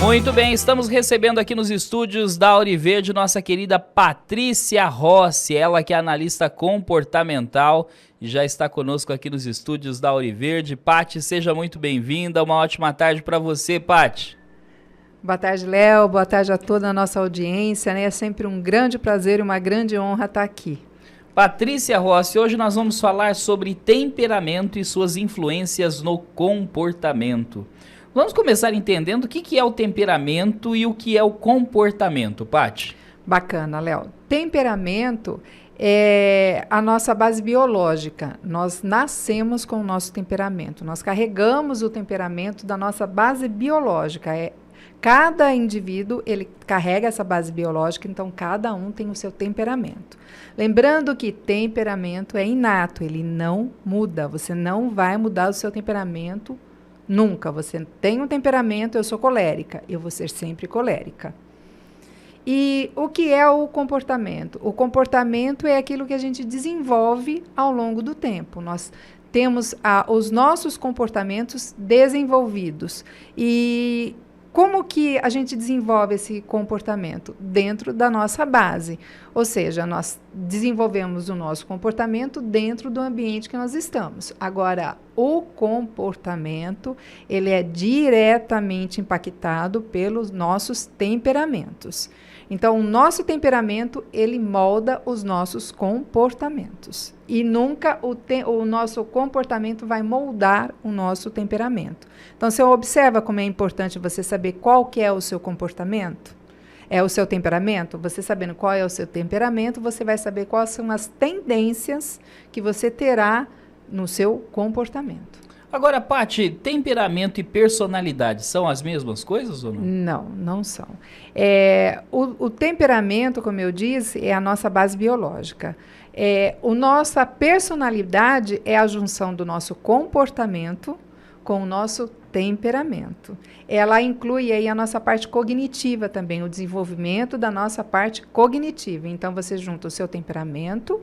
Muito bem, estamos recebendo aqui nos estúdios da Auriverde nossa querida Patrícia Rossi, ela que é analista comportamental e já está conosco aqui nos estúdios da Auriverde. Pati, seja muito bem-vinda, uma ótima tarde para você, Pati. Boa tarde, Léo, boa tarde a toda a nossa audiência, né? É sempre um grande prazer e uma grande honra estar aqui. Patrícia Rossi, hoje nós vamos falar sobre temperamento e suas influências no comportamento. Vamos começar entendendo o que é o temperamento e o que é o comportamento, Pati. Bacana, Léo. Temperamento é a nossa base biológica. Nós nascemos com o nosso temperamento. Nós carregamos o temperamento da nossa base biológica. Cada indivíduo, ele carrega essa base biológica, então cada um tem o seu temperamento. Lembrando que temperamento é inato, ele não muda. Você não vai mudar o seu temperamento nunca. Você tem um temperamento, eu sou colérica, eu vou ser sempre colérica. E o que é o comportamento? O comportamento é aquilo que a gente desenvolve ao longo do tempo. Nós temos os nossos comportamentos desenvolvidos. E como que a gente desenvolve esse comportamento? Dentro da nossa base. Ou seja, nós desenvolvemos o nosso comportamento dentro do ambiente que nós estamos. Agora, o comportamento, ele é diretamente impactado pelos nossos temperamentos. Então, o nosso temperamento, ele molda os nossos comportamentos. E nunca o nosso comportamento vai moldar o nosso temperamento. Então, você observa como é importante você saber qual que é o seu comportamento? É o seu temperamento? Você sabendo qual é o seu temperamento, você vai saber quais são as tendências que você terá no seu comportamento. Agora, Pati, temperamento e personalidade são as mesmas coisas ou não? Não, não são. O temperamento, como eu disse, é a nossa base biológica. Nossa personalidade é a junção do nosso comportamento com o nosso temperamento. Ela inclui aí a nossa parte cognitiva também, o desenvolvimento da nossa parte cognitiva. Então, você junta o seu temperamento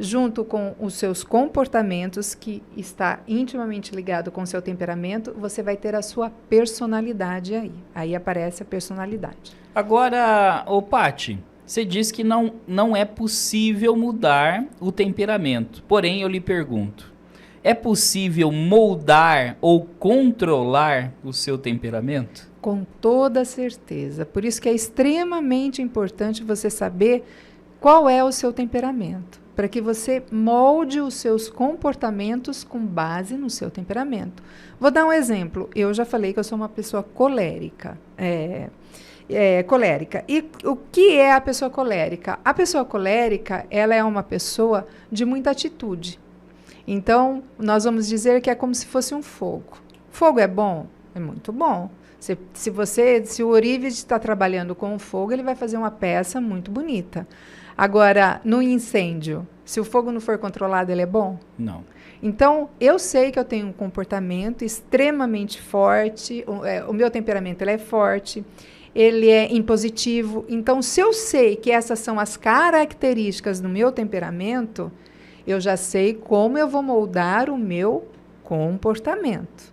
junto com os seus comportamentos, que está intimamente ligado com o seu temperamento, você vai ter a sua personalidade aí. Aí aparece a personalidade. Agora, Pati, você diz que não é possível mudar o temperamento. Porém, eu lhe pergunto, é possível moldar ou controlar o seu temperamento? Com toda certeza. Por isso que é extremamente importante você saber qual é o seu temperamento, para que você molde os seus comportamentos com base no seu temperamento. Vou dar um exemplo. Eu já falei que eu sou uma pessoa colérica. Colérica. E o que é a pessoa colérica? A pessoa colérica, ela é uma pessoa de muita atitude. Então, nós vamos dizer que é como se fosse um fogo. Fogo é bom? É muito bom. Se o Orívides está trabalhando com o fogo, ele vai fazer uma peça muito bonita. Agora, no incêndio, se o fogo não for controlado, ele é bom? Não. Então, eu sei que eu tenho um comportamento extremamente forte, o meu temperamento ele é forte, ele é impositivo. Então, se eu sei que essas são as características do meu temperamento, eu já sei como eu vou moldar o meu comportamento.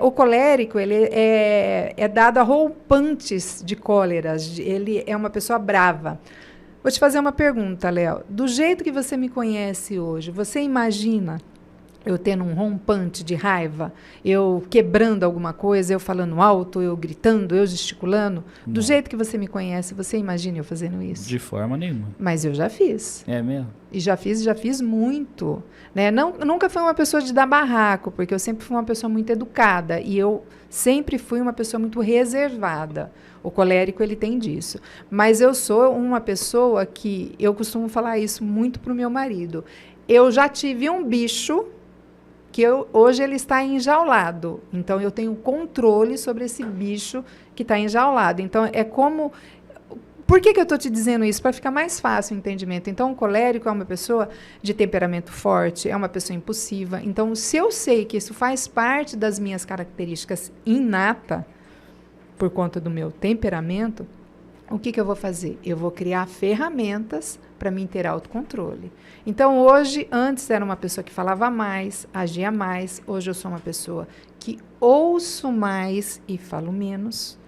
O colérico, ele é dado a rompantes de cóleras, ele é uma pessoa brava. Vou te fazer uma pergunta, Léo. Do jeito que você me conhece hoje, você imagina eu tendo um rompante de raiva, eu quebrando alguma coisa, eu falando alto, eu gritando, eu gesticulando? Não. Do jeito que você me conhece, você imagina eu fazendo isso? De forma nenhuma. Mas eu já fiz. É mesmo? E já fiz muito. Né? Nunca fui uma pessoa de dar barraco, porque eu sempre fui uma pessoa muito educada e eu sempre fui uma pessoa muito reservada. O colérico, ele tem disso. Mas eu sou uma pessoa que, eu costumo falar isso muito para o meu marido. Eu já tive um bicho que hoje ele está enjaulado. Então, eu tenho controle sobre esse bicho que está enjaulado. Então, é como... Por que eu estou te dizendo isso? Para ficar mais fácil o entendimento. Então, o colérico é uma pessoa de temperamento forte, é uma pessoa impulsiva. Então, se eu sei que isso faz parte das minhas características inata, por conta do meu temperamento, o que eu vou fazer? Eu vou criar ferramentas para mim ter autocontrole. Então, hoje, antes era uma pessoa que falava mais, agia mais. Hoje eu sou uma pessoa que ouço mais e falo menos.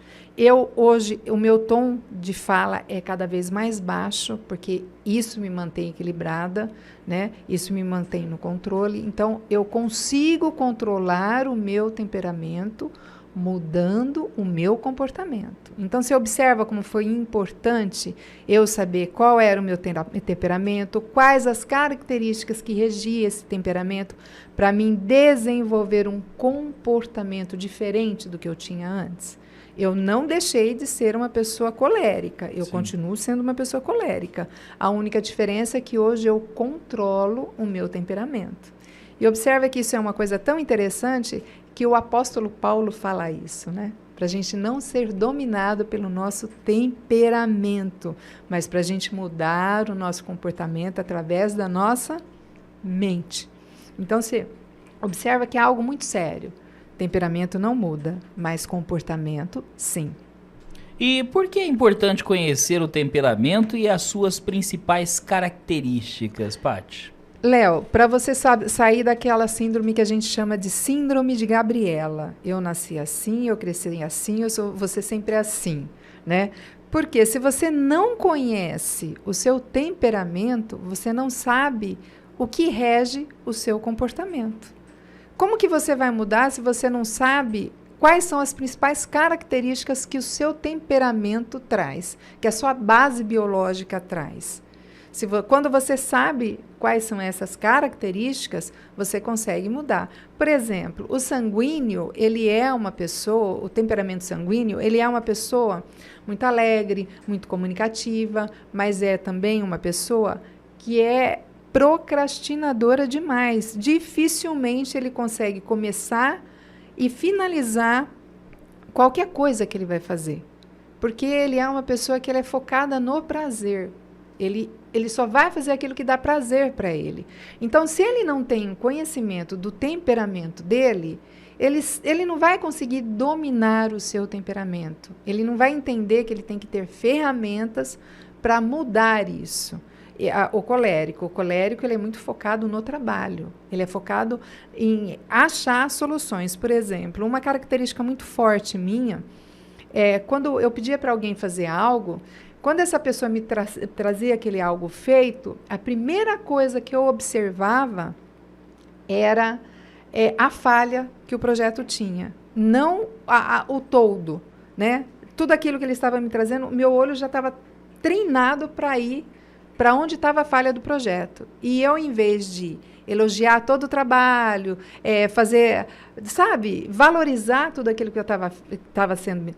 Hoje, o meu tom de fala é cada vez mais baixo, porque isso me mantém equilibrada, né? Isso me mantém no controle. Então, eu consigo controlar o meu temperamento mudando o meu comportamento. Então, você observa como foi importante eu saber qual era o meu temperamento, quais as características que regiam esse temperamento, para mim desenvolver um comportamento diferente do que eu tinha antes. Eu não deixei de ser uma pessoa colérica, eu continuo sendo uma pessoa colérica. A única diferença é que hoje eu controlo o meu temperamento. E observa que isso é uma coisa tão interessante que o apóstolo Paulo fala isso, né? Para a gente não ser dominado pelo nosso temperamento, mas para a gente mudar o nosso comportamento através da nossa mente. Então, você observa que é algo muito sério. Temperamento não muda, mas comportamento, sim. E por que é importante conhecer o temperamento e as suas principais características, Paty? Léo, para você sair daquela síndrome que a gente chama de síndrome de Gabriela. Eu nasci assim, eu cresci assim, você sempre é assim, né? Porque se você não conhece o seu temperamento, você não sabe o que rege o seu comportamento. Como que você vai mudar se você não sabe quais são as principais características que o seu temperamento traz, que a sua base biológica traz? Quando você sabe quais são essas características, você consegue mudar. Por exemplo, o sanguíneo, ele é uma pessoa, o temperamento sanguíneo, ele é uma pessoa muito alegre, muito comunicativa, mas é também uma pessoa que é procrastinadora demais. Dificilmente ele consegue começar e finalizar qualquer coisa que ele vai fazer. Porque ele é uma pessoa que ele é focada no prazer. Ele só vai fazer aquilo que dá prazer para ele. Então, se ele não tem conhecimento do temperamento dele, ele não vai conseguir dominar o seu temperamento. Ele não vai entender que ele tem que ter ferramentas para mudar isso. O colérico ele é muito focado no trabalho. Ele é focado em achar soluções. Por exemplo, uma característica muito forte minha é quando eu pedia para alguém fazer algo. Quando essa pessoa me trazia aquele algo feito, a primeira coisa que eu observava era a falha que o projeto tinha, não o todo, né? Tudo aquilo que ele estava me trazendo, meu olho já estava treinado para ir para onde estava a falha do projeto. E eu, em vez de elogiar todo o trabalho, fazer, sabe, valorizar tudo aquilo que eu estava sendo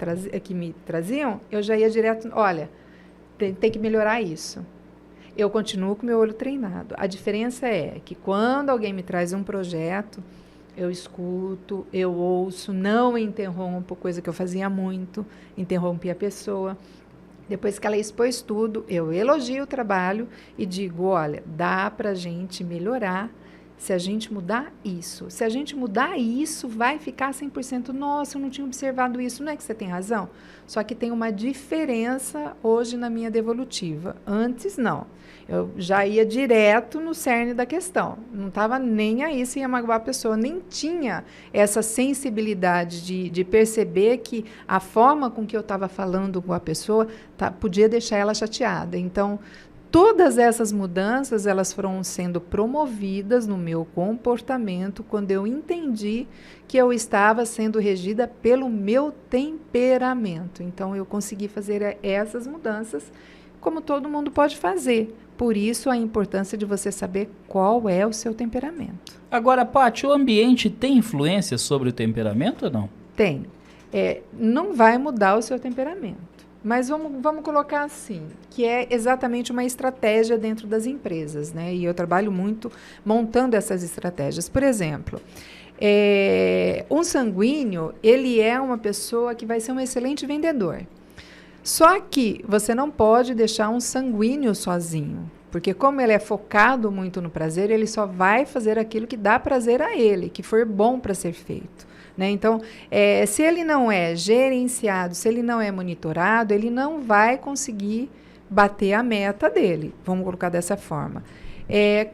que me traziam, eu já ia direto, olha, tem que melhorar isso. Eu continuo com o meu olho treinado. A diferença é que quando alguém me traz um projeto, eu escuto, eu ouço, não interrompo, coisa que eu fazia muito, interrompi a pessoa. Depois que ela expôs tudo, eu elogio o trabalho e digo, olha, dá para a gente melhorar se a gente mudar isso. Se a gente mudar isso, vai ficar 100%. Nossa, eu não tinha observado isso. Não é que você tem razão? Só que tem uma diferença hoje na minha devolutiva. Antes, não. Eu já ia direto no cerne da questão. Não estava nem aí se ia magoar a pessoa. Nem tinha essa sensibilidade de perceber que a forma com que eu estava falando com a pessoa podia deixar ela chateada. Então, todas essas mudanças, elas foram sendo promovidas no meu comportamento quando eu entendi que eu estava sendo regida pelo meu temperamento. Então, eu consegui fazer essas mudanças como todo mundo pode fazer. Por isso, a importância de você saber qual é o seu temperamento. Agora, Paty, o ambiente tem influência sobre o temperamento ou não? Tem. Não vai mudar o seu temperamento. Mas vamos colocar assim, que é exatamente uma estratégia dentro das empresas, né? E eu trabalho muito montando essas estratégias. Por exemplo, um sanguíneo, ele é uma pessoa que vai ser um excelente vendedor. Só que você não pode deixar um sanguíneo sozinho, porque como ele é focado muito no prazer, ele só vai fazer aquilo que dá prazer a ele, que for bom para ser feito. Né? Então, se ele não é gerenciado, se ele não é monitorado, ele não vai conseguir bater a meta dele. Vamos colocar dessa forma.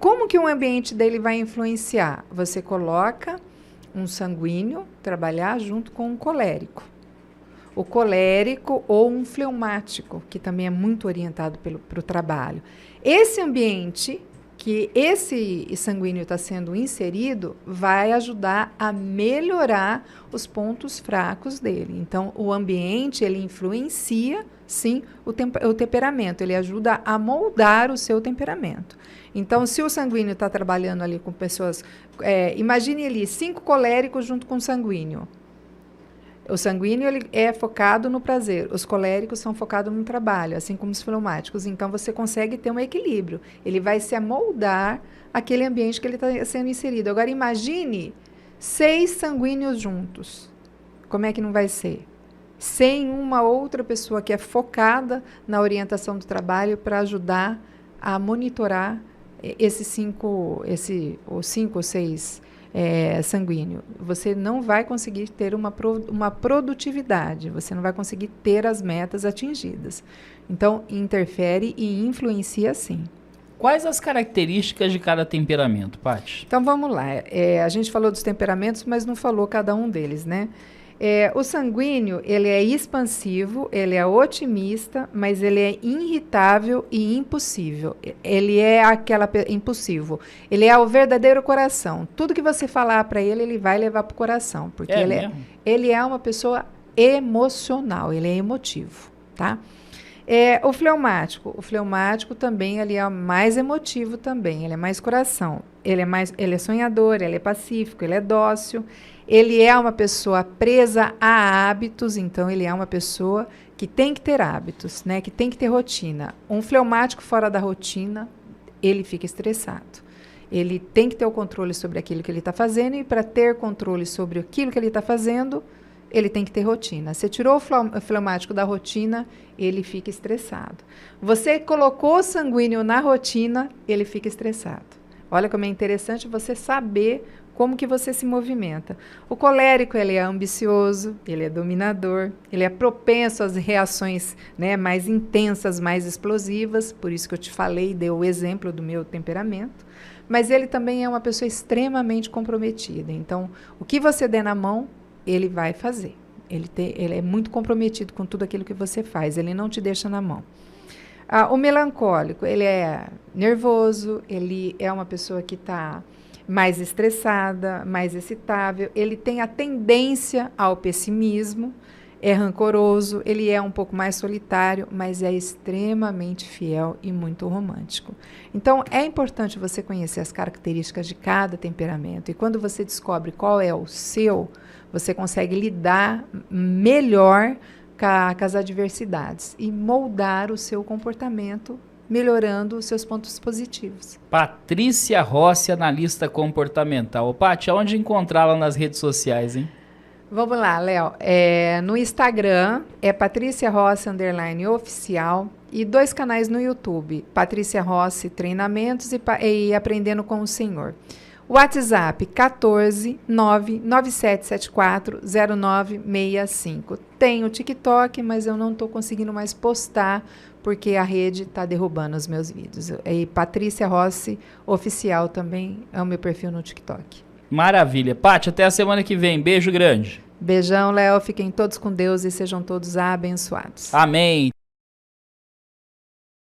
Como que o ambiente dele vai influenciar? Você coloca um sanguíneo trabalhar junto com um colérico. o colérico ou um fleumático, que também é muito orientado para o trabalho. Esse ambiente que esse sanguíneo está sendo inserido vai ajudar a melhorar os pontos fracos dele. Então, o ambiente, ele influencia, sim, o temperamento. Ele ajuda a moldar o seu temperamento. Então, se o sanguíneo está trabalhando ali com pessoas... imagine ali 5 coléricos junto com o sanguíneo. O sanguíneo ele é focado no prazer, os coléricos são focados no trabalho, assim como os fleumáticos. Então, você consegue ter um equilíbrio. Ele vai se amoldar aquele ambiente que ele está sendo inserido. Agora, imagine 6 sanguíneos juntos. Como é que não vai ser? Sem uma outra pessoa que é focada na orientação do trabalho para ajudar a monitorar esses 5 ou 6 sanguíneo. Você não vai conseguir ter uma produtividade, você não vai conseguir ter as metas atingidas. Então, interfere e influencia sim. Quais as características de cada temperamento, Paty? Então, vamos lá. A gente falou dos temperamentos, mas não falou cada um deles, né? O sanguíneo, ele é expansivo, ele é otimista, mas ele é irritável e impossível. Ele é impulsivo. Ele é o verdadeiro coração. Tudo que você falar para ele, ele vai levar para o coração, porque ele é uma pessoa emocional, ele é emotivo, tá? O fleumático também, ele é mais emotivo também, ele é mais coração. Ele é sonhador, ele é pacífico, ele é dócil. Ele é uma pessoa presa a hábitos, então ele é uma pessoa que tem que ter hábitos, né? Que tem que ter rotina. Um fleumático fora da rotina, ele fica estressado. Ele tem que ter o controle sobre aquilo que ele está fazendo e para ter controle sobre aquilo que ele está fazendo, ele tem que ter rotina. Você tirou o fleumático da rotina, ele fica estressado. Você colocou o sanguíneo na rotina, ele fica estressado. Olha como é interessante você saber como que você se movimenta. O colérico, ele é ambicioso, ele é dominador, ele é propenso às reações, né, mais intensas, mais explosivas, por isso que eu te falei, dei o exemplo do meu temperamento, mas ele também é uma pessoa extremamente comprometida. Então, o que você der na mão, ele vai fazer. Ele é muito comprometido com tudo aquilo que você faz, ele não te deixa na mão. O melancólico, ele é nervoso, ele é uma pessoa que está mais estressada, mais excitável, ele tem a tendência ao pessimismo, é rancoroso, ele é um pouco mais solitário, mas é extremamente fiel e muito romântico. Então, é importante você conhecer as características de cada temperamento, e quando você descobre qual é o seu, você consegue lidar melhor com as adversidades e moldar o seu comportamento, melhorando os seus pontos positivos. Patrícia Rossi, analista comportamental. Paty, aonde encontrá-la nas redes sociais, hein? Vamos lá, Léo. No Instagram é Patrícia Rossi _oficial e 2 canais no YouTube, Patrícia Rossi Treinamentos e Aprendendo com o Senhor. WhatsApp 14 99774 0965. Tem o TikTok, mas eu não estou conseguindo mais postar porque a rede está derrubando os meus vídeos. E Patrícia Rossi Oficial também é o meu perfil no TikTok. Maravilha. Paty, até a semana que vem. Beijo grande. Beijão, Léo. Fiquem todos com Deus e sejam todos abençoados. Amém.